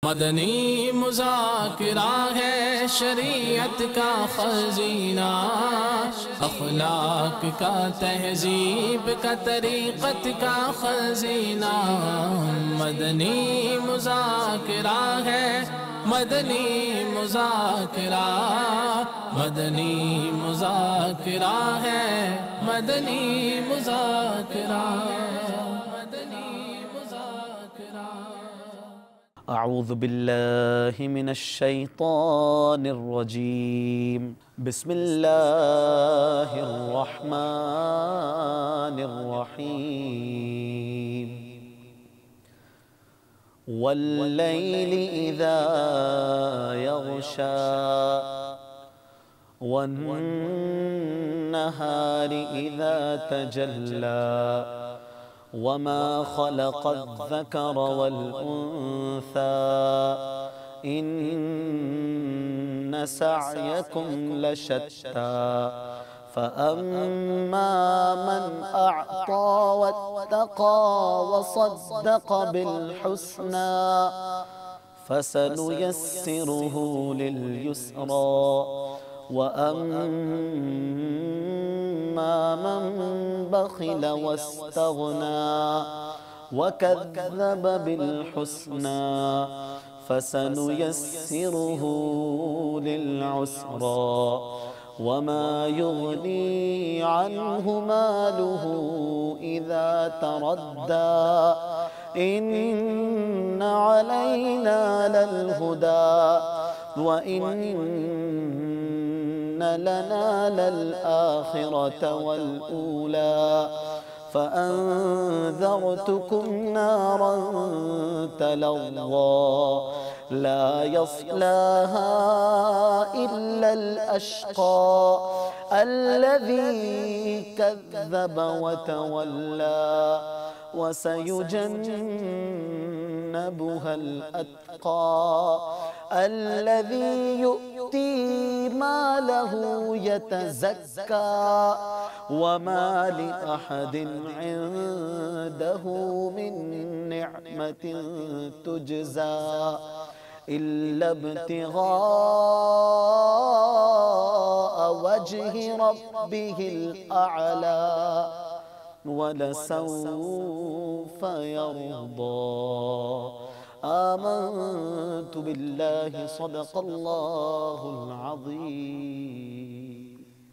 مدنی مذاکرہ ہے شریعت کا خزینہ، اخلاق کا تہذیب کا طریقت کا خزینہ، مدنی مذاکرہ ہے، مدنی مذاکرہ، مدنی مذاکرہ ہے، مدنی مذاکرہ، مدنی مذاکرہ۔ اعوذ باللہ من الشیطان الرجیم، بسم اللہ الرحمن الرحیم۔ واللیل اذا یغشا والنہار اذا تجلی وما خلق الذكر والأنثى إن سعيكم لشتى فأما من أعطى واتقى وصدق بالحسنى فسنيسره لليسرى وأما من بخل واستغنى وكذب بالحسنى فسنيسره للعسرى وما يغني عنه ماله إذا تردى إن علينا للهدى وإن لنا للآخرة والأولى فأنذرتكم نارا تلظى لا يصلاها إلا الأشقى الذي كذب وتولى وسيجنبها الأتقى الذي يؤتي ماله يتزكى وما لأحد عنده من نعمة تجزى إلا ابتغاء وجه ربه الأعلى ولسوف يرضى آمنت بالله صدق الله العظيم۔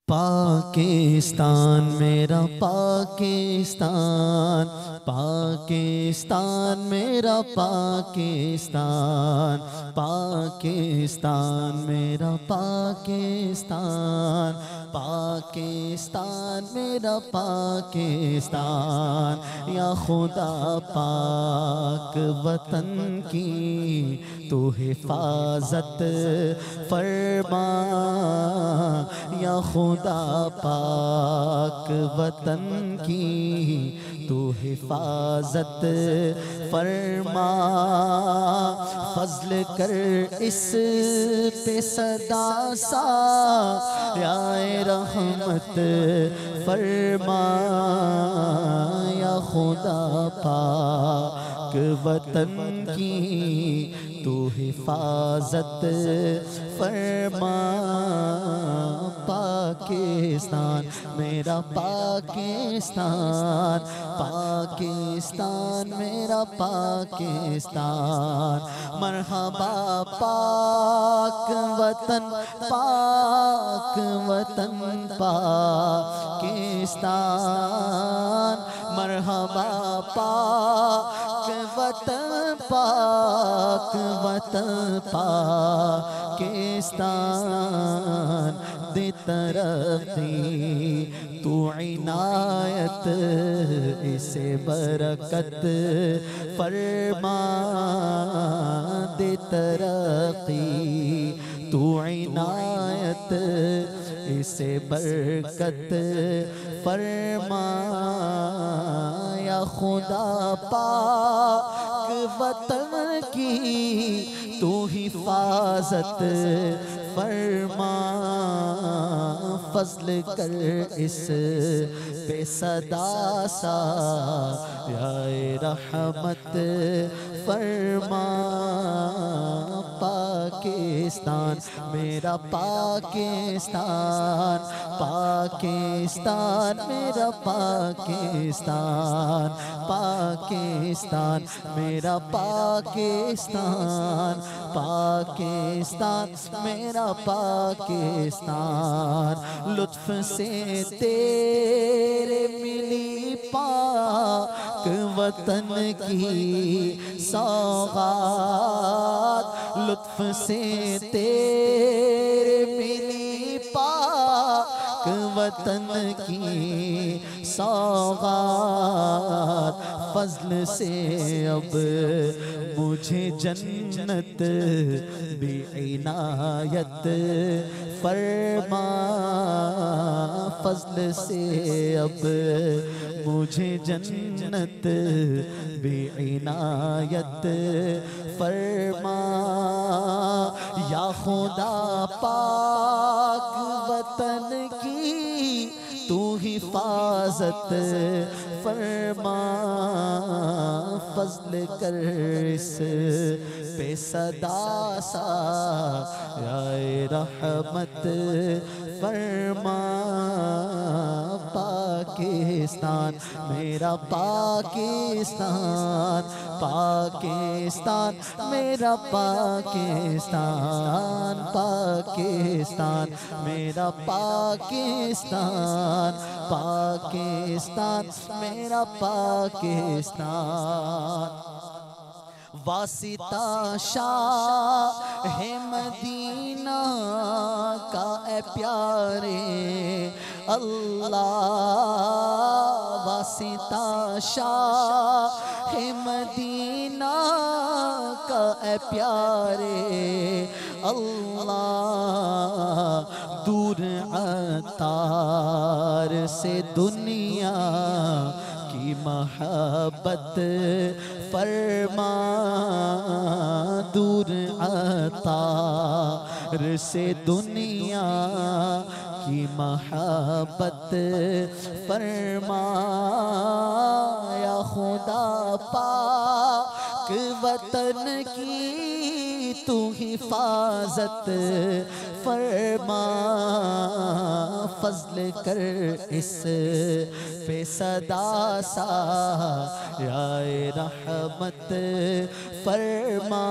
پاکستان میرا پاکستان، پاکستان میرا پاکستان، پاکستان میرا پاکستان، پاکستان میرا پاکستان، یا خدا پاک وطن کی تو حفاظت فرما، یا خدا پاک وطن کی تو حفاظت فرما، فضل کر اس پہ صدا سا یا رحمت فرما، یا خدا پاک وطن کی تو حفاظت فرما۔ پاکستان میرا پاکستان، پاکستان میرا پاکستان، مرحبا پاک وطن، پاک وطن پاکستان، مرحبا پاک وطن، پاک وطن پاکستان، دے ترقی تو عنایت اسے برکت فرما، دے ترقی تو عنایت اسے برکت فرما، یا خدا پاک وطن کی تو حفاظت فرما، فضل کر اس پہ صدا سا یا رحمت فرما۔ پاکستان میرا پاکستان، پاکستان میرا پاکستان، پاکستان میرا پاکستان، پاکستان میرا پاکستان، لطف سے تیرے ملی پاک وطن کی سوغات، لطف سے تیرے ملی پاک وطن کی سوغات، فضل سے اب مجھے جنت بھی عنایت فرما، فضل سے اب مجھے جنت بھی عنایت فرما، یا خدا پاک وطن کی تو حفاظت فرما، فضل کر اس پہ صدا سا یا رحمت فرما، پاکستان میرا پاکستان، پاکستان میرا پاکستان، پاکستان میرا پاکستان، پاکستان میرا پاکستان، واسطہ شاہ مدینہ کا اے پیارے اللہ، واسطہ شاہ مدینہ کا اے پیارے اللہ، دور عطار سے دنیا کی محبت فرما، دور عطار سے دنیا کی محبت فرما، یا خدا پاک وطن کی تو حفاظت فرما، فضل کر اس پہ صدا سا یا رحمت فرما،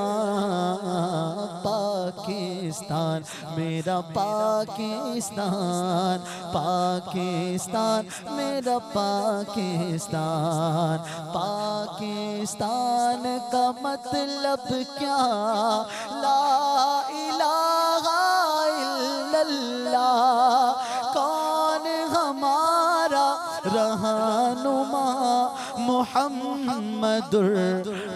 پاکستان میرا پاکستان، پاکستان میرا پاکستان، پاکستان کا مطلب کیا لا الہ الا اللہ، کون ہمارا رہنما محمد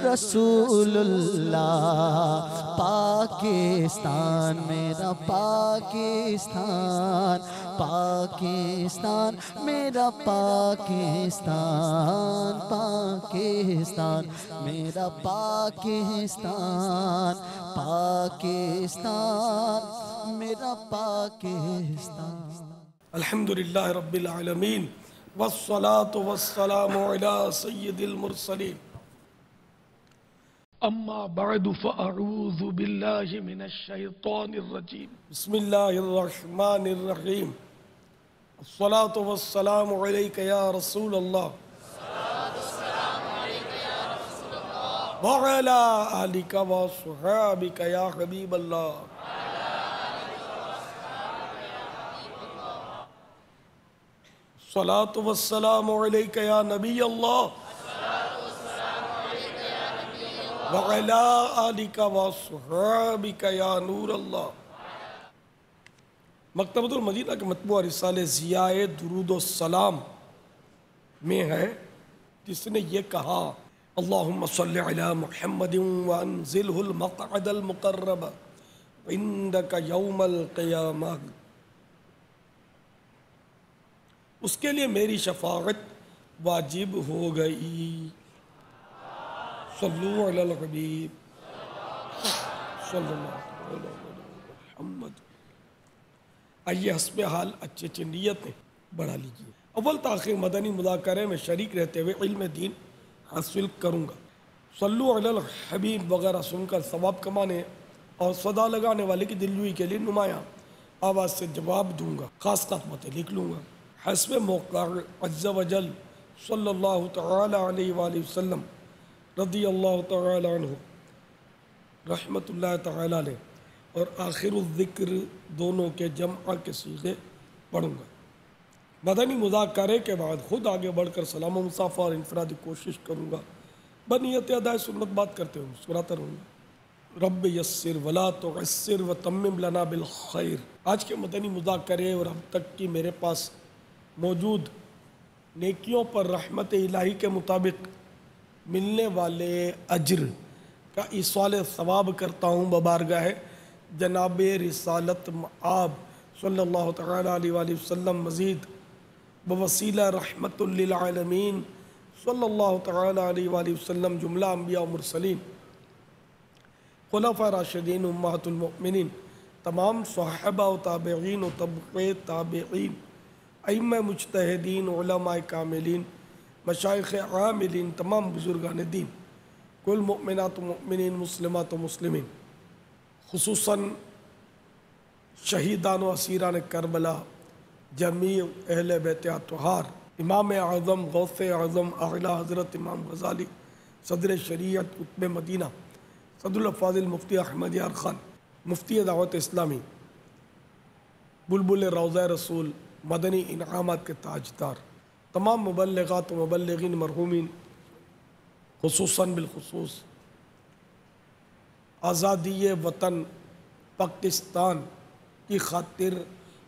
رسول اللہ، پاکستان میرا پاکستان، پاکستان میرا پاکستان، پاکستان میرا پاکستان، پاکستان میرا پاکستان۔ الحمدللہ رب العالمین والصلاة والسلام علی سید المرسلین، اما بعد فاعوذ باللہ من الشیطان الرجیم، بسم اللہ الرحمن الرحیم، الصلاة والسلام علیک یا رسول اللہ وعلی آلک وصحابک یا حبیب اللہ، الصلاة والسلام علیک یا نبی اللہ وعلی آلک وصحابک یا نور اللہ۔ مکتبۃ المدینہ کے مطبوعہ رسالہ ضیاء درود و سلام میں ہے جس نے یہ کہا، اللہم صلی علی محمد وانزلہ المقعد المقرب عندک یوم القیامہ، اس کے لیے میری شفاعت واجب ہو گئی، صلو علی الحبیب صلی اللہ علیہ محمد۔ آئیے حسب حال اچھے اچھے نیتیں بڑھا لیجیے۔ اول تاخیر مدنی مذاکرے میں شریک رہتے ہوئے علم دین حاصل کروں گا، صلو علی الحبیب وغیرہ سن کر ثواب کمانے اور صدا لگانے والے کی دلجوئی کے لیے نمایاں آواز سے جواب دوں گا، خاص خاتمتیں لکھ لوں گا۔ حسب موقع عز و جل صلی اللہ تعالی علیہ وآلہ وسلم رضی اللہ تعالی عنہ رحمت اللہ تعالی علیہ اور آخر الذکر دونوں کے جمع کے صیغے پڑھوں گا۔ مدنی مذاکرے کے بعد خود آگے بڑھ کر سلام و مصافحہ اور انفرادی کوشش کروں گا، بنیت ادائے سنت بات کرتے ہوئے مسکراتا رہوں گا۔ رب یسر ولا تعسر وتمم لنا بالخیر۔ آج کے مدنی مذاکرے اور اب تک کی میرے پاس موجود نیکیوں پر رحمت الہی کے مطابق ملنے والے اجر کا ایصال ثواب کرتا ہوں ببارگاہ جناب رسالت مآب صلی اللہ تعالی علیہ وآلہ وسلم، مزید بوسیلہ رحمت للعالمین صلی اللہ تعالی علیہ وآلہ وسلم، جملہ انبیاء و مرسلین، خلفاء راشدین، امہات المؤمنین، تمام صحابہ و تابعین و طبقِ تابعین، ائمہ مجتہدین، علماء کاملین، مشائخ عاملین، تمام بزرگان دین، کل مؤمنات و مؤمنین، مسلمات و مسلمین، خصوصاً شہیدان و اسیران کربلا، جمیع اہل بیت اطہار، امام اعظم غوث اعظم اعلیٰ حضرت امام غزالی، صدر شریعت قطب مدینہ، صدر الفاضل مفتی احمد یار خان، مفتی دعوت اسلامی، بلبل روضہ رسول، مدنی انعامات کے تاجدار، تمام مبلغات و مبلغین مرحومین، خصوصاً بالخصوص آزادی وطن پاکستان کی خاطر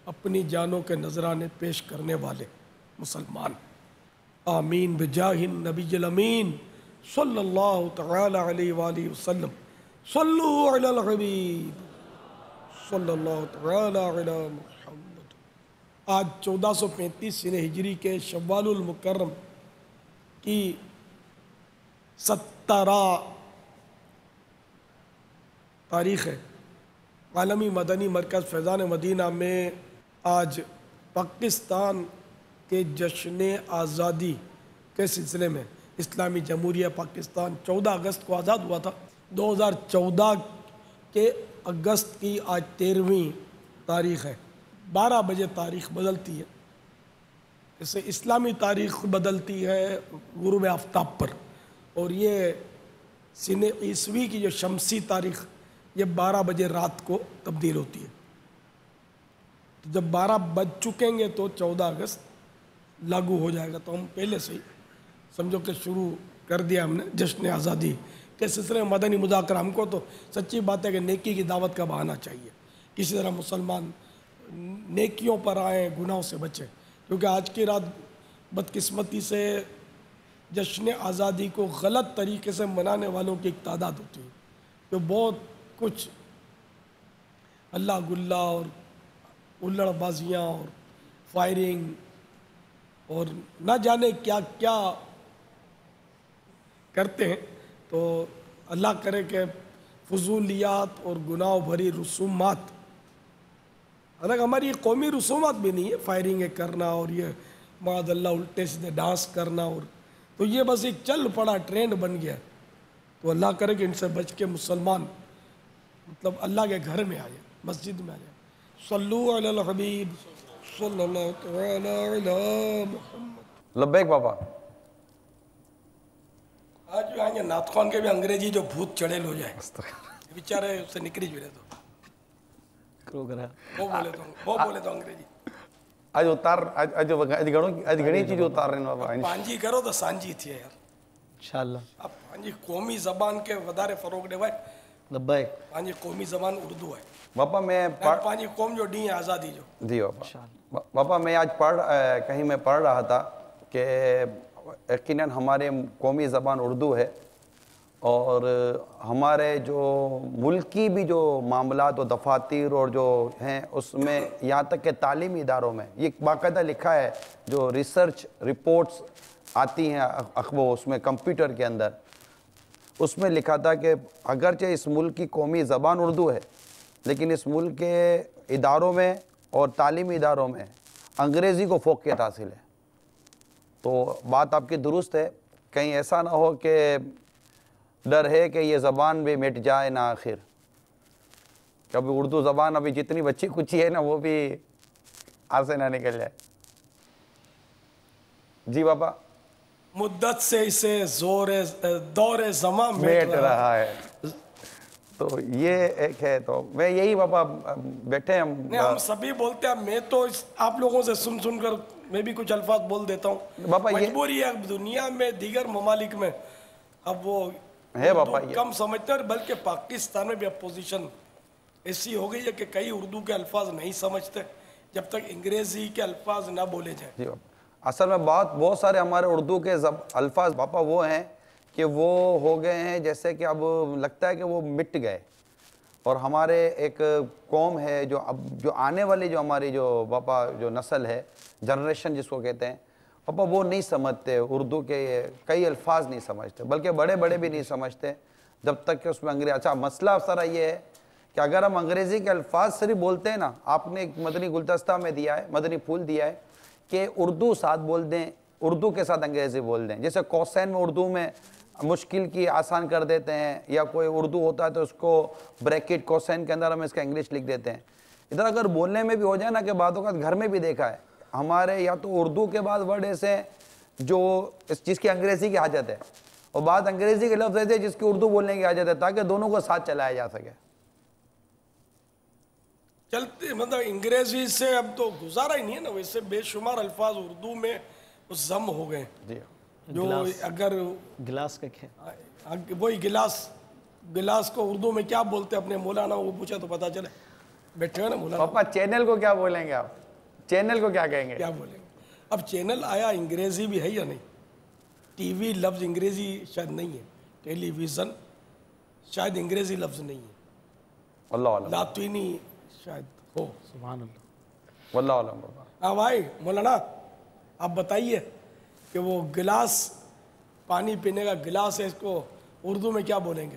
اپنی جانوں کے نذرانے پیش کرنے والے مسلمان، آمین بجاہ النبی الامین صلی اللہ تعالی علیہ وآلہ وسلم، صلو علی الحبیب صلی اللہ تعالی علی محمد۔ آج 1435 سنہ ہجری کے شوال المکرم کی 17 تاریخ ہے۔ عالمی مدنی مرکز فیضان مدینہ میں آج پاکستان کے جشن آزادی کے سلسلے میں اسلامی جمہوریہ پاکستان 14 اگست کو آزاد ہوا تھا۔ 2014 کے اگست کی آج 13ویں تاریخ ہے۔ 12 بجے تاریخ بدلتی ہے، اسے اسلامی تاریخ بدلتی ہے غروب آفتاب پر، اور یہ سنہ عیسوی کی جو شمسی تاریخ یہ 12 بجے رات کو تبدیل ہوتی ہے۔ تو جب 12 بج چکیں گے تو 14 اگست لاگو ہو جائے گا۔ تو ہم پہلے سے ہی سمجھو کہ شروع کر دیا ہم نے جشن آزادی کے سلسلے میں مدنی مذاکرہ۔ ہم کو تو سچی بات ہے کہ نیکی کی دعوت کا بہانا چاہیے، کسی طرح مسلمان نیکیوں پر آئیں، گناہوں سے بچیں، کیونکہ آج کی رات بدقسمتی سے جشن آزادی کو غلط طریقے سے منانے والوں کی ایک تعداد ہوتی ہے، جو بہت کچھ اللہ گلہ اور الڑ بازیاں اور فائرنگ اور نہ جانے کیا کیا کرتے ہیں۔ تو اللہ کرے کہ فضولیات اور گناہ بھری رسومات، حالانکہ ہماری یہ قومی رسومات بھی نہیں ہے، فائرنگ کرنا اور یہ معاذ اللہ الٹے سیدھے ڈانس کرنا، اور تو یہ بس ایک چل پڑا ٹرینڈ بن گیا۔ تو اللہ کرے کہ ان سے بچ کے مسلمان مطلب اللہ کے گھر میں آئے، مسجد میں آئے۔ صلو علی الحبیب صلی اللہ تعالی علی محمد۔ لبیک بابا۔ آج جو آئیں گے نعت خوان کے بھی انگریزی جو بھوت چڑیل ہو جائے، بیچارے اس سے نکری جڑے تو وہ بولے تو انگریزی آج اتار آج گھڑی چیز اتار رہے ہیں بابا۔ پانجی کرو تو سانجی تھی یار انشاءاللہ۔ اب پانجی قومی زبان کے ودارے فروغ دے بھائی، لبیک۔ پانجی قومی زبان اردو ہے، بابا میں پانجی قوم جو ڈی آزادی جو جی بابا، بابا میں آج کہیں میں پڑھ رہا تھا کہ یقیناً ہمارے قومی زبان اردو ہے، اور ہمارے جو ملکی بھی جو معاملات و دفاتر اور جو ہیں اس میں یہاں تک کہ تعلیمی اداروں میں یہ باقاعدہ لکھا ہے، جو ریسرچ رپورٹس آتی ہیں وہ اس میں کمپیوٹر کے اندر، اس میں لکھا تھا کہ اگرچہ اس ملک کی قومی زبان اردو ہے لیکن اس ملک کے اداروں میں اور تعلیمی اداروں میں انگریزی کو فوقیت حاصل ہے۔ تو بات آپ کی درست ہے، کہیں ایسا نہ ہو کہ ڈر ہے کہ یہ زبان بھی مٹ جائے نہ آخر، کبھی اردو زبان ابھی جتنی بچی کچی ہے نا وہ بھی ہاتھ سے نہ نکل جائے. جی بابا. مدت سے اسے دور زماں بیٹھ رہا ہے. تو یہ ایک ہے. تو میں یہی بابا بیٹھے ہم سبھی بولتے ہیں. میں تو آپ لوگوں سے سن کر میں بھی کچھ الفاظ بول دیتا ہوں. بابا مجبوری ہے دنیا میں دیگر ممالک میں اب وہ ہے بابا کم سمجھتے ہیں, بلکہ پاکستان میں بھی اب پوزیشن ایسی ہو گئی ہے کہ کئی اردو کے الفاظ نہیں سمجھتے جب تک انگریزی کے الفاظ نہ بولے جائیں. جی بابا. اصل میں بہت سارے ہمارے اردو کے الفاظ پاپا وہ ہیں کہ وہ ہو گئے ہیں جیسے کہ اب لگتا ہے کہ وہ مٹ گئے. اور ہمارے ایک قوم ہے جو آنے والی جو ہماری جو پاپا جو نسل ہے, جنریشن جس کو کہتے ہیں پاپا, وہ نہیں سمجھتے اردو کے کئی الفاظ نہیں سمجھتے, بلکہ بڑے بڑے بھی نہیں سمجھتے جب تک کہ اس میں انگریزی. اچھا مسئلہ سارا یہ ہے کہ اگر ہم انگریزی کے الفاظ صرف بولتے ہیں نا, آپ نے ایک مدنی گلدستہ میں دیا ہے, مدنی پھول دیا ہے کہ اردو ساتھ بول دیں, اردو کے ساتھ انگریزی بول دیں. جیسے کوسین میں اردو میں مشکل کی آسان کر دیتے ہیں, یا کوئی اردو ہوتا ہے تو اس کو بریکٹ کوسین کے اندر ہم اس کا انگلش لکھ دیتے ہیں. ادھر اگر بولنے میں بھی ہو جائے نا کہ بعض اوقات گھر میں بھی دیکھا ہے ہمارے, یا تو اردو کے بعد ورڈ ایسے ہیں جو جس کی انگریزی کی حاجت ہے, اور بعض انگریزی کے لفظ ایسے جس کی اردو بولنے کی حاجت ہے, تاکہ دونوں کو ساتھ چلایا جا سکے. چلتے مطلب انگریزی سے اب تو گزارا ہی نہیں ہے نا, ویسے بے شمار الفاض اردو میں ضم ہو گئے جو اگر گلاس کا کھیل, وہی گلاس کو اردو میں کیا بولتے اپنے مولانا کو پوچھا تو پتا چلے. بیٹھے ہو نا مولانا. پاپا چینل کو کیا بولیں گے آپ؟ چینل کو کیا کہیں گے؟ کیا بولیں گے؟ اب چینل آیا انگریزی بھی ہے یا نہیں؟ ٹی وی لفظ انگریزی شاید نہیں ہے, ٹیلی ویژن شاید انگریزی لفظ نہیں ہے, واللہ علم, لاطینی شاید ہو. سبحان اللہ. واللہ علم. بابا ہاں بھائی مولانا آپ بتائیے کہ وہ گلاس پانی پینے کا گلاس ہے, اس کو اردو میں کیا بولیں گے؟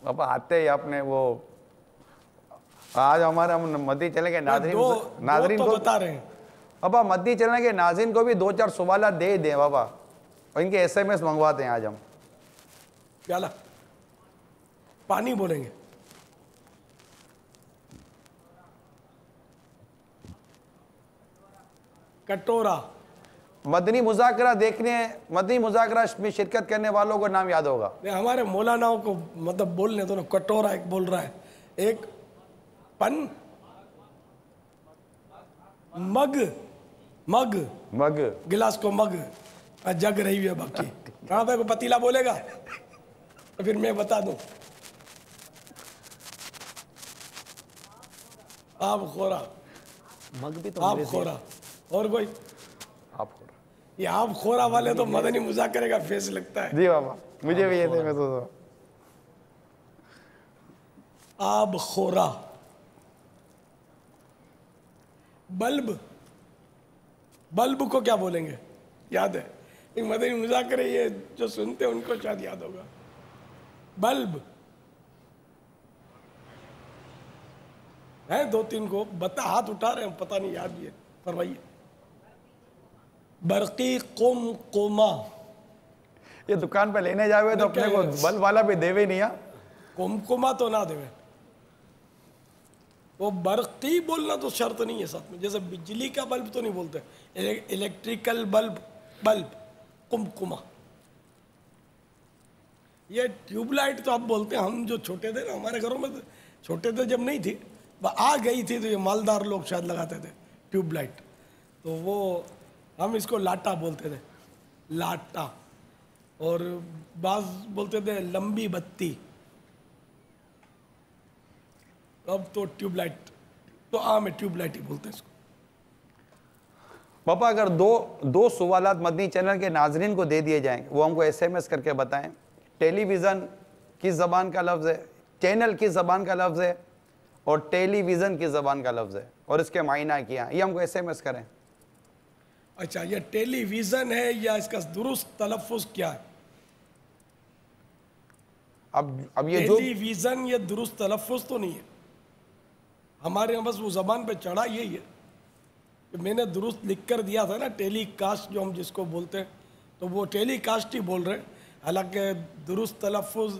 پاپا آتے ہی آپ نے وہ آج ہمارے ہم مدی چلیں گے ناظرین کو کو بتا رہے ہیں پاپا, مدی چلیں گے ناظرین کو بھی 2-4 سوالات دے دیں بابا, اور ان کے SMS منگواتے ہیں آج ہم. پیالہ پانی بولیں گے. کٹورا. مدنی مذاکرہ مدنی مذاکرہ میں شرکت کرنے والوں کو نام یاد ہوگا. ہمارے مولاناؤں کو مطلب بولنے تو نا, کٹورا ایک بول رہا ہے, ایک پن, مگ گلاس کو مگ, جگ رہی ہوئی ہے باقی. کہاں پہ کو پتیلا بولے گا تو پھر میں بتا دوں. آب خورا, مگ بھی تو آب خورا. اور کوئی آپ کو یہ آب خورا والے تو مدنی مذاکرے کا فیس لگتا ہے. جی بابا مجھے بھی یہ محسوس ہوا. آب خورا. بلب کو کیا بولیں گے؟ یاد ہے ایک مدنی مذاکرے, یہ جو سنتے ہیں ان کو شاید یاد ہوگا. بلب ہے 2-3 کو بتا, ہاتھ اٹھا رہے ہیں, پتہ نہیں یاد بھی ہے, فرمائیے. برقی قمقمہ. یہ دکان پہ لینے جاوے تو اپنے کو بلب والا بھی دیوے نہیں. قمقمہ تو نہ دیوے, وہ برقی بولنا تو شرط نہیں ہے ساتھ میں, جیسے بجلی کا بلب تو نہیں بولتے, الیکٹریکل بلب قمقمہ. یہ ٹیوب لائٹ تو آپ بولتے ہیں. ہم جو چھوٹے تھے نا, ہمارے گھروں میں چھوٹے تھے جب نہیں تھی, آ گئی تھی تو یہ مالدار لوگ شاید لگاتے تھے ٹیوب لائٹ, تو وہ ہم اس کو لاٹا بولتے تھے, لاٹا. اور بعض بولتے تھے لمبی بتی. اب تو ٹیوب لائٹ تو عام ہے, ٹیوب لائٹ ہی بولتے ہیں اس کو. پاپا اگر دو سوالات مدنی چینل کے ناظرین کو دے دیے جائیں, وہ ہم کو SMS کر کے بتائیں. ٹیلی ویژن کس زبان کا لفظ ہے, چینل کس زبان کا لفظ ہے, اور ٹیلی ویژن کس زبان کا لفظ ہے, اور اس کے معنی کیا, یہ ہم کو SMS کریں. اچھا, یہ ٹیلی ویژن ہے یا اس کا درست تلفظ کیا ہے؟ اب یہ جو ٹیلی ویژن یہ درست تلفظ تو نہیں ہے ہمارے یہاں, بس وہ زبان پہ چڑھا یہی ہے کہ میں نے درست لکھ کر دیا تھا نا, ٹیلی کاسٹ جو ہم جس کو بولتے ہیں, تو وہ ٹیلی کاسٹ ہی بول رہے ہیں, حالانکہ درست تلفظ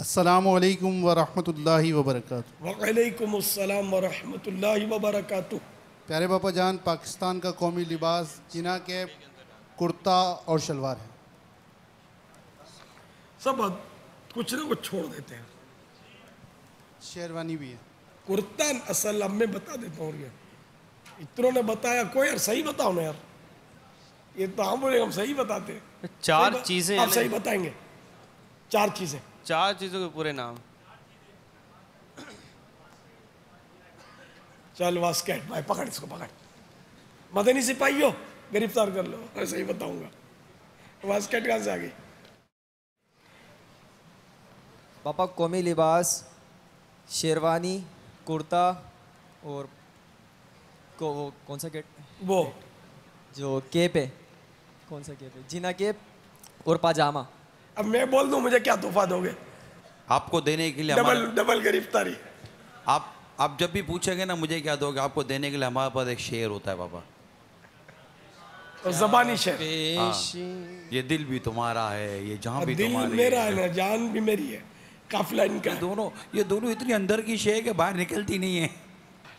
السلام علیکم ورحمۃ اللہ وبرکاتہ۔ وعلیکم السلام ورحمۃ اللہ وبرکاتہ۔ پیارے باپا جان، پاکستان کا قومی لباس جنا کیپ، کرتا اور شلوار ہے۔ سب کچھ نہ کچھ چھوڑ دیتے ہیں۔ شیروانی بھی ہے۔ کرتا اصل اب میں بتا دیتا ہوں، یہ اتنوں نے بتایا، کوئی یار صحیح بتاؤ نا یار، یہ تو ہم بولے ہم صحیح بتاتے ہیں۔ چار چیزیں آپ صحیح بتائیں گے، چار چیزیں، چار چیزوں کے پورے نام۔ چل واسکیٹ بھائی پکڑ اس کو، پکڑ، مدنی سپاہی ہو گرفتار کر لو، میں صحیح بتاؤں گا۔ واسکیٹ کہاں سے آ گئی؟ پاپا قومی لباس شیروانی، کرتا اور وہ کون سا کیپ؟ وہ جو کیپ ہے، کون سا کیپ ہے؟ جینا کیپ اور پاجامہ۔ اب میں بول دوں مجھے کیا تحفہ دو گے؟ آپ کو دینے کے لیے ڈبل گرفتاری۔ آپ جب بھی پوچھیں گے نا مجھے کیا دو گے، آپ کو دینے کے لیے ہمارے پاس ایک شعر ہوتا ہے بابا، اور زبانی شعر۔ یہ دل بھی تمہارا ہے، یہ جہاں بھی دل تمہاری میرا ہے نا، جان بھی میری ہے، قافلہ ان کا ہے۔ یہ دونوں اتنی اندر کی شے کہ باہر نکلتی نہیں ہے۔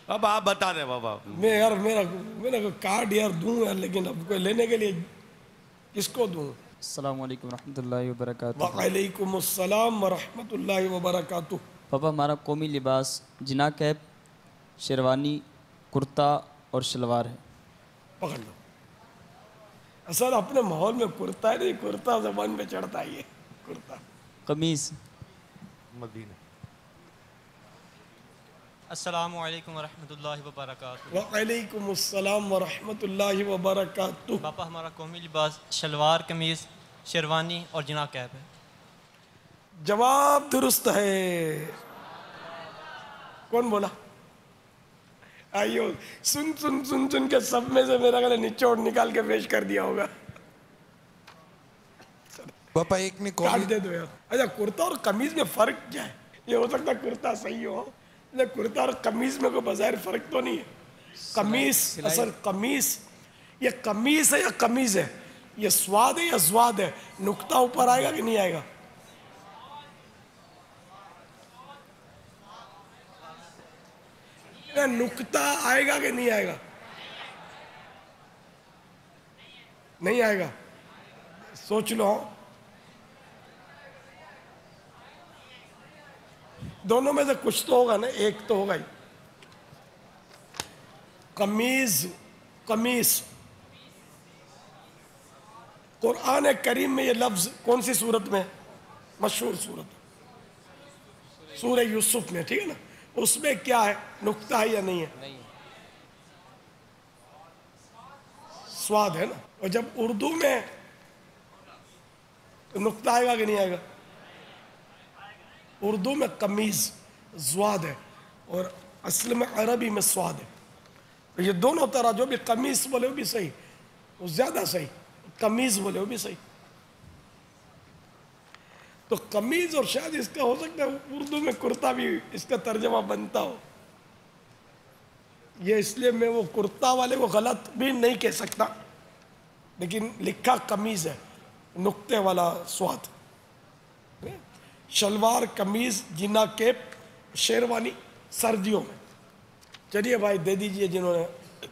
اب آپ بتا دیں بابا۔ میں یار میرا کارڈ یار دوں یار، لیکن اب کوئی لینے کے لیے کس کو دوں؟ السلام علیکم ورحمۃ اللہ وبرکاتہ۔ وعلیکم السلام ورحمۃ اللہ وبرکاتہ۔ پاپا ہمارا قومی لباس جنا کیپ، شیروانی، کرتا اور شلوار ہے۔ پکڑ لو۔ اصل اپنے ماحول میں کرتا ہے نہیں، کرتا زبان پہ چڑھتا ہی ہے، کرتا۔ قمیص۔ مدینہ۔ السلام علیکم ورحمۃ اللہ وبرکاتہ۔ وعلیکم السلام ورحمۃ اللہ وبرکاتہ۔ پاپا ہمارا قومی لباس شلوار قمیض شیروانی اور جنا کیپ ہے۔ جواب درست ہے۔ کون بولا؟ آئیو، سن سن سن سن کے سب میں سے میرا گلے نچوڑ نکال کے پیش کر دیا ہوگا۔ پاپا ایک نے کاٹ دے دو یار۔ اچھا کرتا اور قمیض میں فرق کیا ہے؟ یہ ہو سکتا ہے کرتا صحیح ہو، لیکن کرتا اور قمیض میں کوئی بظاہر فرق تو نہیں ہے۔ قمیص، اصل قمیص، یہ قمیص ہے یا قمیض ہے؟ یہ سواد ہے یا زواد ہے؟ نقطہ اوپر آئے گا کہ نہیں آئے گا؟ نقطہ آئے گا کہ نہیں آئے گا؟ نہیں آئے گا، سوچ لو۔ دونوں میں سے کچھ تو ہوگا نا، ایک تو ہوگا ہی۔ قمیض، قمیص، قرآن کریم میں یہ لفظ کون سی صورت میں؟ مشہور صورت سورہ یوسف میں، ٹھیک ہے نا؟ اس میں کیا ہے؟ نقطہ ہے یا نہیں ہے؟ سواد ہے نا۔ اور جب اردو میں تو نقطہ آئے گا کہ نہیں آئے گا؟ اردو میں قمیض زواد ہے اور اصل میں عربی میں سواد ہے۔ یہ دونوں طرح جو بھی قمیض بولے وہ بھی صحیح، وہ زیادہ صحیح، قمیض بولے وہ بھی صحیح۔ تو قمیض اور شاید اس کا ہو سکتا ہے اردو میں کرتا بھی اس کا ترجمہ بنتا ہو۔ یہ اس لیے میں وہ کرتا والے کو غلط بھی نہیں کہہ سکتا، لیکن لکھا قمیض ہے، نقطے والا سواد۔ شلوار، قمیض، جنا کیپ، شیروانی سردیوں میں۔ چلیے بھائی دے دیجئے جنہوں نے۔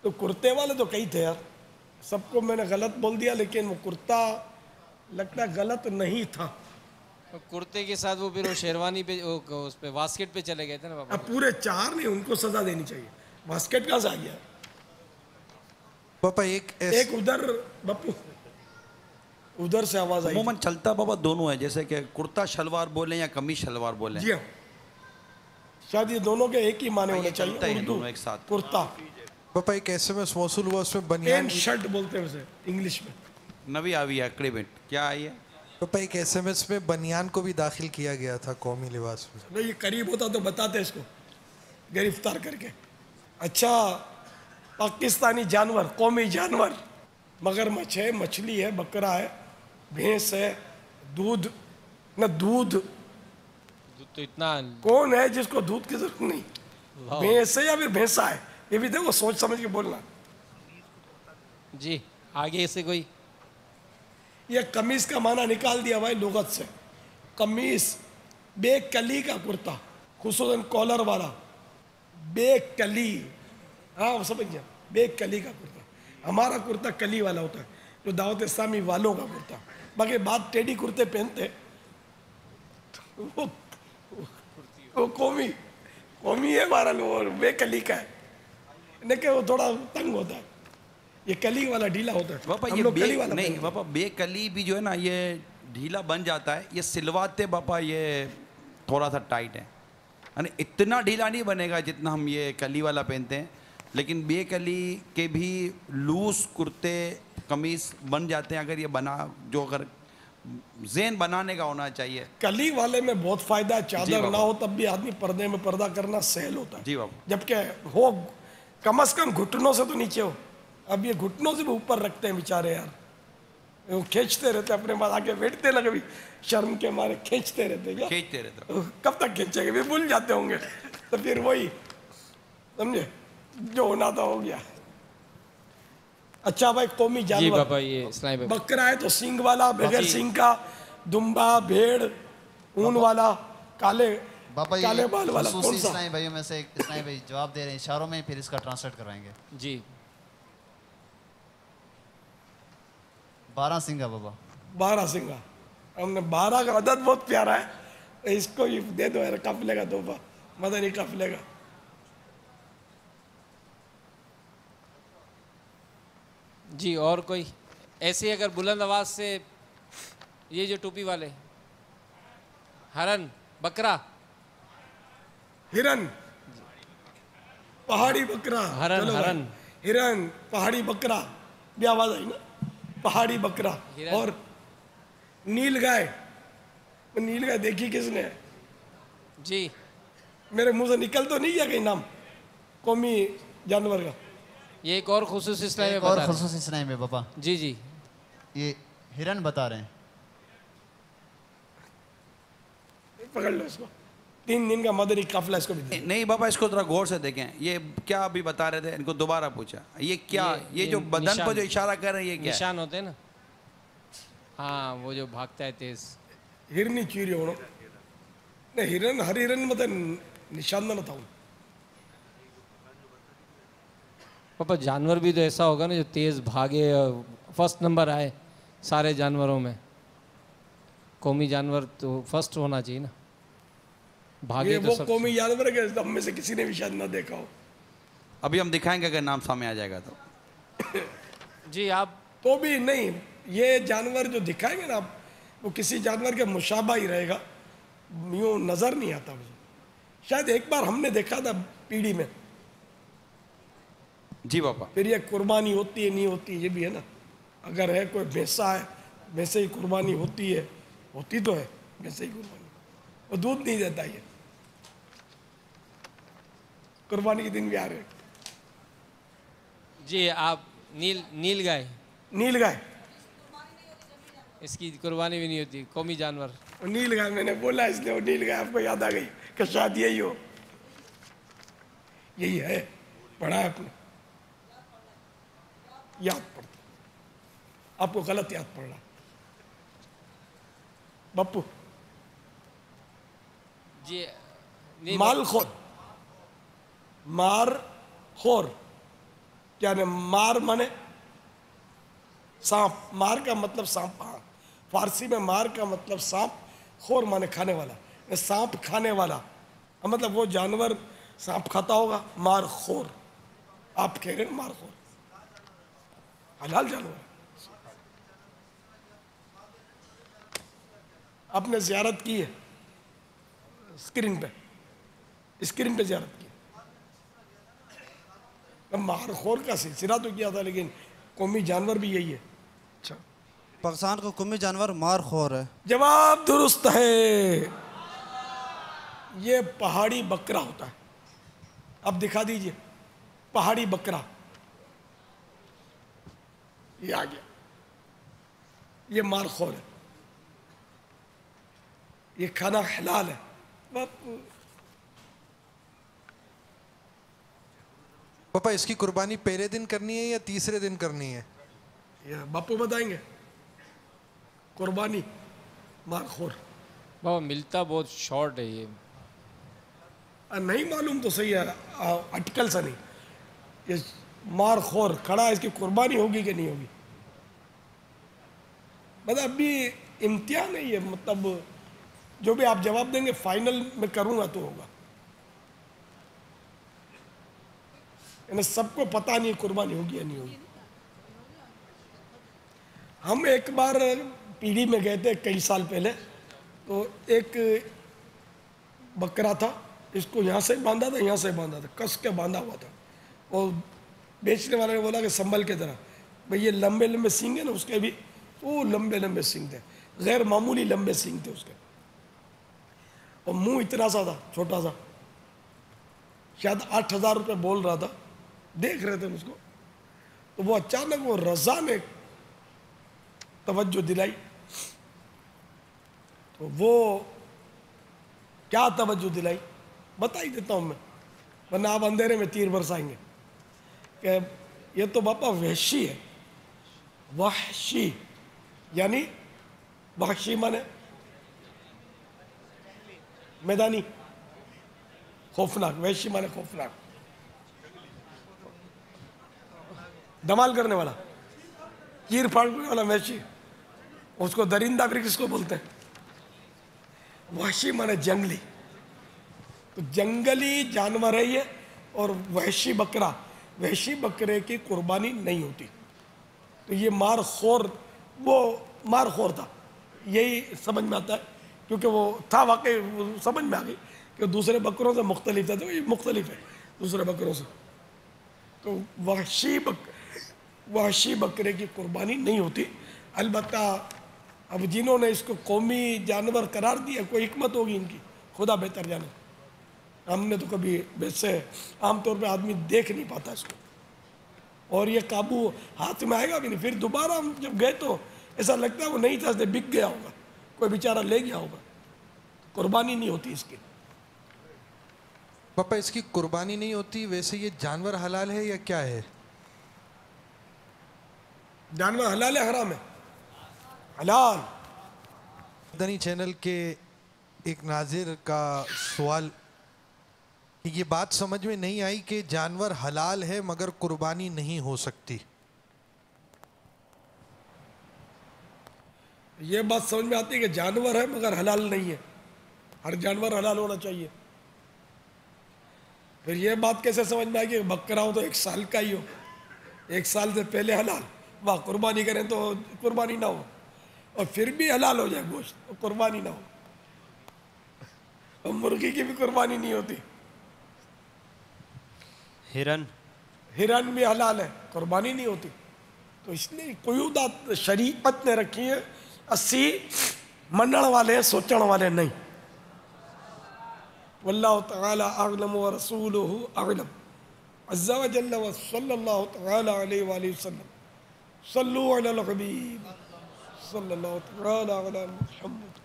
تو کرتے والے تو کئی تھے یار، سب کو میں نے غلط بول دیا، لیکن وہ کرتا لگتا ہے غلط نہیں تھا۔ کرتے کے ساتھ وہ پھر وہ شیروانی پہ اس پہ واسکٹ پہ چلے گئے تھے نا بابا۔ اب پورے چار نہیں، ان کو سزا دینی چاہیے۔ واسکٹ کہاں سے آ گیا؟ پاپا ایک ادھر بپو، ادھر سے آواز آئی۔ عموماً چلتا بابا دونوں ہے، جیسے کہ کرتا شلوار بولیں یا قمیض شلوار بولیں۔ جی ہاں، شاید یہ دونوں کے ایک ہی معنی ہونے چاہیے۔ دونوں ایک ساتھ۔ کرتا پاپا ایک ایسے میں موصول ہوا، اس میں بنیان شرٹ بولتے ہیں اسے انگلش میں۔ نبی آوی ہے کریبٹ کیا آئی ہے؟ پاپا ایک ایس ایم ایس میں بنیان کو بھی داخل کیا گیا تھا قومی لباس میں۔ یہ قریب ہوتا تو بتاتے اس کو گرفتار کر کے۔ اچھا، پاکستانی جانور، قومی جانور، مگرمچھ ہے، مچھلی ہے، بکرا ہے، بھینس ہے، دودھ نہ دودھ تو اتنا کون ہے جس کو دودھ کی ضرورت نہیں؟ بھینس ہے یا پھر بھینسا ہے؟ یہ بھی دیکھو سوچ سمجھ کے بولنا۔ جی آگے اس سے کوئی یہ قمیص کا معنی نکال دیا بھائی لغت سے۔ قمیص بے کلی کا کرتا، خصوصاً کالر والا، بے کلی، ہاں وہ سمجھ گیا، بے کلی کا کرتا۔ ہمارا کرتا کلی والا ہوتا ہے جو دعوت اسلامی والوں کا کرتا، باقی بات ٹیڈی کرتے پہنتے وہ قومی ہے ہمارا، بے کلی کا ہے، لیکن وہ تھوڑا تنگ ہوتا ہے، یہ کلی والا ڈھیلا ہوتا ہے، باپا ہم یہ لوگ بے کلی والا نہیں پہنتے ہیں۔ باپا بے کلی بھی جو ہے نا یہ ڈھیلا بن جاتا ہے، یہ سلواتے باپا یہ تھوڑا سا ٹائٹ ہے، یعنی اتنا ڈھیلا نہیں بنے گا جتنا ہم یہ کلی والا پہنتے ہیں، لیکن بے کلی کے بھی لوز کرتے قمیص بن جاتے ہیں اگر یہ بنا، جو اگر ذہن بنانے کا ہونا چاہیے۔ کلی والے میں بہت فائدہ ہے، جی چادر بابا۔ نہ ہو تب بھی آدمی پردے میں پردہ کرنا سہل ہوتا ہے، جی بابا۔ جبکہ ہو کم از کم گھٹنوں سے تو نیچے ہو، اب یہ گھٹنوں سے بھی اوپر رکھتے ہیں بیچارے یار، وہ کھینچتے رہتے اپنے بعد آگے بیٹھتے لگے بھی شرم کے مارے کھینچتے رہتے، کھینچتے رہتے، کب تک کھینچیں گے، بھی بھول جاتے ہوں گے، تو پھر وہی سمجھے جو ہونا تھا ہو گیا۔ اچھا بھائی، قومی جی جانور بابا یہ اسلامی بابا بکرا ہے تو سینگ والا، بغیر جی۔ سینگ کا، دمبا، بھیڑ، اون والا، کالے بابا کالے یہ بال والا، خصوصی کون سا؟ اسلامی بھائیوں میں سے ایک اسلامی بھائی جواب دے رہے ہیں اشاروں میں، پھر اس کا ٹرانسلیٹ کروائیں گے۔ جی 12 سنگا بابا، 12 سنگا، ہم نے 12 کا عدد بہت پیارا ہے، اس کو یہ دے دو یار، قافلے کا تحفہ، مدنی قافلے کا۔ جی اور کوئی ایسے اگر بلند آواز سے، یہ جو ٹوپی والے، ہرن، بکرا، ہرن، پہاڑی بکرا، ہرن، چلو بھائی، ہرن، ہرن، پہاڑی بکرا، بھی آواز آئی نا، پہاڑی بکرا، ہرن۔ اور نیل گائے، نیل گائے دیکھی کس نے؟ جی میرے منہ سے نکل تو نہیں گیا کہیں نام قومی جانور کا؟ یہ ایک اور خصوصی اسلامی میں ایک اور بتا رہے خصوصی اسلامی میں بابا، ہیں۔ جی جی یہ ہرن بتا رہے ہیں، پکڑ لو اس کو، 3 دن کا مدنی قافلہ اس کو بھی دے۔ نہیں بابا اس کو ذرا غور سے دیکھیں، یہ کیا ابھی بتا رہے تھے، ان کو دوبارہ پوچھا، یہ کیا، یہ جو بدن پر جو اشارہ کر رہے ہیں یہ کیا ہے؟ نشان ہوتے ہیں نا، ہاں وہ جو بھاگتا ہے تیز، ہرنی چیری ہونا نہیں، ہرن ہر ہرن مطلب نشان نہ تھا۔ پاپا جانور بھی تو ایسا ہوگا نا جو تیز بھاگے اور فرسٹ نمبر آئے سارے جانوروں میں، قومی جانور تو فرسٹ ہونا چاہیے نا، بھاگے یہ تو وہ سب قومی جانور ہے کہ ہم میں سے کسی نے بھی شاید نہ دیکھا ہو۔ ابھی ہم دکھائیں گے اگر نام سامنے آ جائے گا تو۔ جی آپ تو بھی نہیں، یہ جانور جو دکھائیں گے نا آپ، وہ کسی جانور کے مشابہ ہی رہے گا، یوں نظر نہیں آتا مجھے۔ شاید ایک بار ہم نے دیکھا تھا پیڑھی میں، جی بابا۔ پھر یہ قربانی ہوتی ہے نہیں ہوتی یہ بھی ہے نا، اگر ہے کوئی بھینسا ہے، ویسے ہی قربانی ہوتی ہے، ہوتی تو ہے ویسے ہی قربانی، وہ دودھ نہیں دیتا یہ، قربانی کے دن بھی آ رہے ہیں۔ جی آپ نیل گائے، نیل گائے، اس کی قربانی بھی نہیں ہوتی، قومی جانور۔ وہ نیل گائے میں نے بولا اس لیے وہ نیل گائے آپ کو یاد آ گئی کہ شاید یہی ہو، یہی ہے، پڑھا ہے آپ نے، یاد پڑتا، آپ کو غلط یاد پڑ رہا۔ بپو جی مال خور، مار خور، یعنی مار مانے سانپ، مار کا مطلب سانپ، ہاں فارسی میں مار کا مطلب سانپ، خور مانے کھانے والا، سانپ کھانے والا، مطلب وہ جانور سانپ کھاتا ہوگا، مار خور، آپ کہہ رہے ہیں مار خور حلال جانور ہے۔ آپ نے زیارت کی ہے اسکرین پہ زیارت کی، مار خور کا سلسلہ تو کیا تھا لیکن قومی جانور بھی یہی ہے۔ اچھا پاکستان کا قومی جانور مار خور ہے۔ جواب درست ہے، یہ پہاڑی بکرا ہوتا ہے، اب دکھا دیجئے پہاڑی بکرا، یہ آ گیا، یہ مار خور ہے، یہ کھانا حلال ہے۔ پاپا اس کی قربانی پہلے دن کرنی ہے یا تیسرے دن کرنی ہے؟ یہ باپو بتائیں گے، قربانی مار خور۔ وہ ملتا بہت شارٹ ہے یہ. نہیں معلوم تو صحیح ہے, اٹکل سا نہیں. یہ مار خور کھڑا ہے, اس کی قربانی ہوگی کہ نہیں ہوگی؟ مطلب ابھی امتحان ہے یہ, مطلب جو بھی آپ جواب دیں گے فائنل میں کروں گا تو ہوگا. یعنی سب کو پتہ نہیں قربانی ہوگی یا نہیں ہوگی. ہم ایک بار پیڑھی میں گئے تھے کئی سال پہلے, تو ایک بکرا تھا, اس کو یہاں سے باندھا تھا, یہاں سے باندھا تھا, کس کے باندھا ہوا تھا. اور بیچنے والے نے بولا کہ سنبھل کے طرح بھئی یہ لمبے لمبے سینگ ہیں نا, اس کے بھی وہ لمبے لمبے سینگ تھے, غیر معمولی لمبے سینگ تھے اس کے, اور منہ اتنا سا تھا, چھوٹا سا. شاید 8,000 روپے بول رہا تھا. دیکھ رہے تھے اس کو, تو وہ اچانک وہ رضا نے توجہ دلائی. تو وہ کیا توجہ دلائی بتا ہی دیتا ہوں میں, ورنہ آپ اندھیرے میں تیر برسائیں گے. کہ یہ تو باپا وحشی ہے. وحشی یعنی وحشی مانے میدانی, خوفناک. وحشی مانے خوفناک, دمال کرنے والا, چیر پھاڑنے والا وحشی. اس کو درندہ پھر کس کو بولتے ہیں؟ وحشی مانے جنگلی. تو جنگلی جانور ہے یہ. اور وحشی بکرا, وحشی بکرے کی قربانی نہیں ہوتی. تو یہ مار خور, وہ مار خور تھا, یہی سمجھ میں آتا ہے, کیونکہ وہ تھا واقعی, سمجھ میں آ گئی کہ دوسرے بکروں سے مختلف تھا, تو یہ مختلف ہے دوسرے بکروں سے. تو وحشی بکرے کی قربانی نہیں ہوتی. البتہ اب جنہوں نے اس کو قومی جانور قرار دیا, کوئی حکمت ہوگی ان کی, خدا بہتر جانے. ہم نے تو کبھی ویسے عام طور پہ آدمی دیکھ نہیں پاتا اس کو, اور یہ قابو ہاتھ میں آئے گا بھی نہیں. پھر دوبارہ ہم جب گئے تو ایسا لگتا ہے وہ نہیں تھا, بک گیا ہوگا, کوئی بیچارہ لے گیا ہوگا. قربانی نہیں ہوتی اس کی. پاپا اس کی قربانی نہیں ہوتی. ویسے یہ جانور حلال ہے یا کیا ہے؟ جانور حلال ہے حرام ہے؟ حلال. مدنی چینل کے ایک ناظر کا سوال کہ یہ بات سمجھ میں نہیں آئی کہ جانور حلال ہے مگر قربانی نہیں ہو سکتی. یہ بات سمجھ میں آتی ہے کہ جانور ہے مگر حلال نہیں ہے. ہر جانور حلال ہونا چاہیے. پھر یہ بات کیسے سمجھ میں آئے کہ بکرا ہو تو 1 سال کا ہی ہو, 1 سال سے پہلے حلال, واہ قربانی کریں تو قربانی نہ ہو, اور پھر بھی حلال ہو جائے گوشت تو قربانی نہ ہو. اور مرغی کی بھی قربانی نہیں ہوتی. ہرن بھی حلال ہے, قربانی نہیں ہوتی. تو اس لیے قیودات شریعت نے رکھی ہیں. 80 منن والے ہیں, سوچن والے نہیں. واللہ تعالی اعلم ورسولہ اعلم عز وجل وصلی اللہ تعالی علیہ وآلہ وسلم. صلو علی الحبیب صلی اللہ تعالی علی محمد.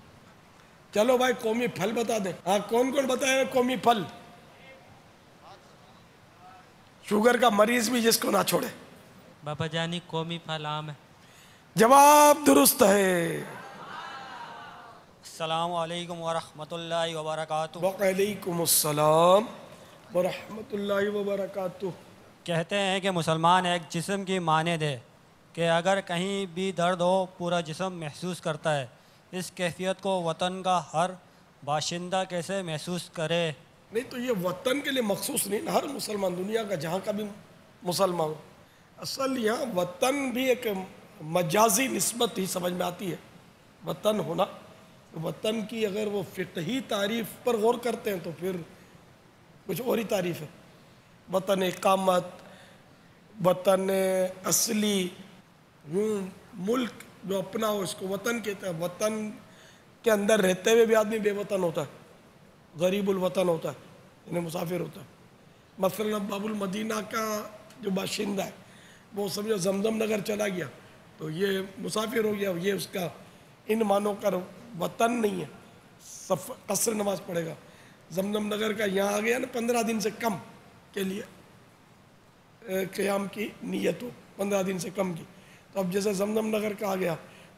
چلو بھائی قومی پھل بتا دیں. ہاں کون کون بتائے قومی پھل؟ شوگر کا مریض بھی جس کو نہ چھوڑے. بابا جانی قومی پھل آم ہے. جواب درست ہے. السلام علیکم ورحمۃ اللہ وبرکاتہ. وعلیکم السلام ورحمۃ اللہ وبرکاتہ. کہتے ہیں کہ مسلمان ایک جسم کی مانند ہے کہ اگر کہیں بھی درد ہو پورا جسم محسوس کرتا ہے. اس کیفیت کو وطن کا ہر باشندہ کیسے محسوس کرے؟ نہیں تو یہ وطن کے لیے مخصوص نہیں, ہر مسلمان دنیا کا جہاں کا بھی مسلمان ہو. اصل یہاں وطن بھی ایک مجازی نسبت ہی سمجھ میں آتی ہے. وطن ہونا, وطن کی اگر وہ فقہی تعریف پر غور کرتے ہیں تو پھر کچھ اور ہی تعریف ہے. وطن اقامت, وطن اصلی, ملک جو اپنا ہو اس کو وطن کہتے ہیں. وطن کے اندر رہتے ہوئے بھی آدمی بے وطن ہوتا ہے, غریب الوطن ہوتا ہے, یعنی مسافر ہوتا ہے. مثلا باب المدینہ کا جو باشندہ ہے وہ سمجھو زمزم نگر چلا گیا تو یہ مسافر ہو گیا, یہ اس کا ان معنوں کا وطن نہیں ہے. قصر نماز پڑھے گا. زمزم نگر کا یہاں آ گیا نا 15 دن سے کم کے لیے قیام کی نیت ہو, 15 دن سے کم کی, تو اب جیسے زمزم نگر کا آ گیا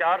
4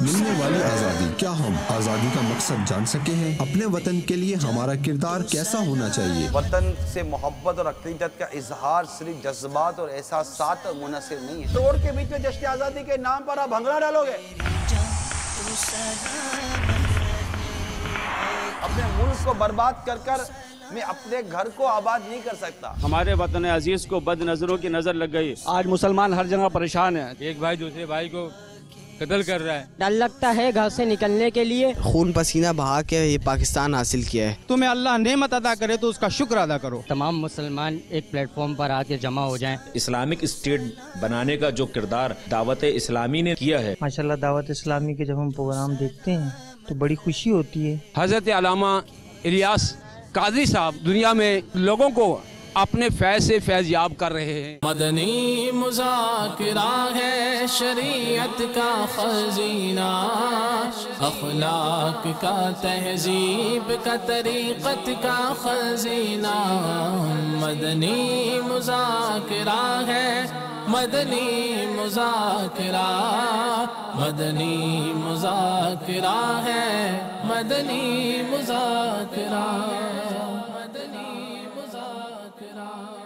ملنے والی آزادی، کیا ہم آزادی کا مقصد جان سکے ہیں؟ اپنے وطن کے لیے ہمارا کردار کیسا ہونا چاہیے؟ وطن سے محبت اور عقیدت کا اظہار صرف جذبات اور احساسات پر منحصر نہیں ہے۔ توڑ کے بیچ میں جشن آزادی کے نام پر آپ بھنگڑا ڈالو گے؟ اپنے ملک کو برباد کر کر میں اپنے گھر کو آباد نہیں کر سکتا۔ ہمارے وطن عزیز کو بد نظروں کی نظر لگ گئی۔ آج مسلمان ہر جگہ پریشان ہیں، ایک بھائی دوسرے بھائی کو قتل کر رہا ہے۔ ڈر لگتا ہے گھر سے نکلنے کے لیے۔ خون پسینہ بہا کے یہ پاکستان حاصل کیا ہے۔ تمہیں اللہ نعمت عطا کرے تو اس کا شکر ادا کرو۔ تمام مسلمان ایک پلیٹ فارم پر آ کے جمع ہو جائیں۔ اسلامک اسٹیٹ بنانے کا جو کردار دعوت اسلامی نے کیا ہے، ماشاءاللہ دعوت اسلامی کے جب ہم پروگرام دیکھتے ہیں تو بڑی خوشی ہوتی ہے۔ حضرت علامہ الیاس قادری صاحب دنیا میں لوگوں کو اپنے فیض سے فیض یاب کر رہے ہیں۔ مدنی مذاکرہ ہے شریعت کا خزینہ، اخلاق کا تہذیب کا طریقت کا خزینہ۔ مدنی مذاکرہ ہے، مدنی مذاکرہ، مدنی مذاکرہ ہے، مدنی مذاکرہ، مدنی مذاکرہ۔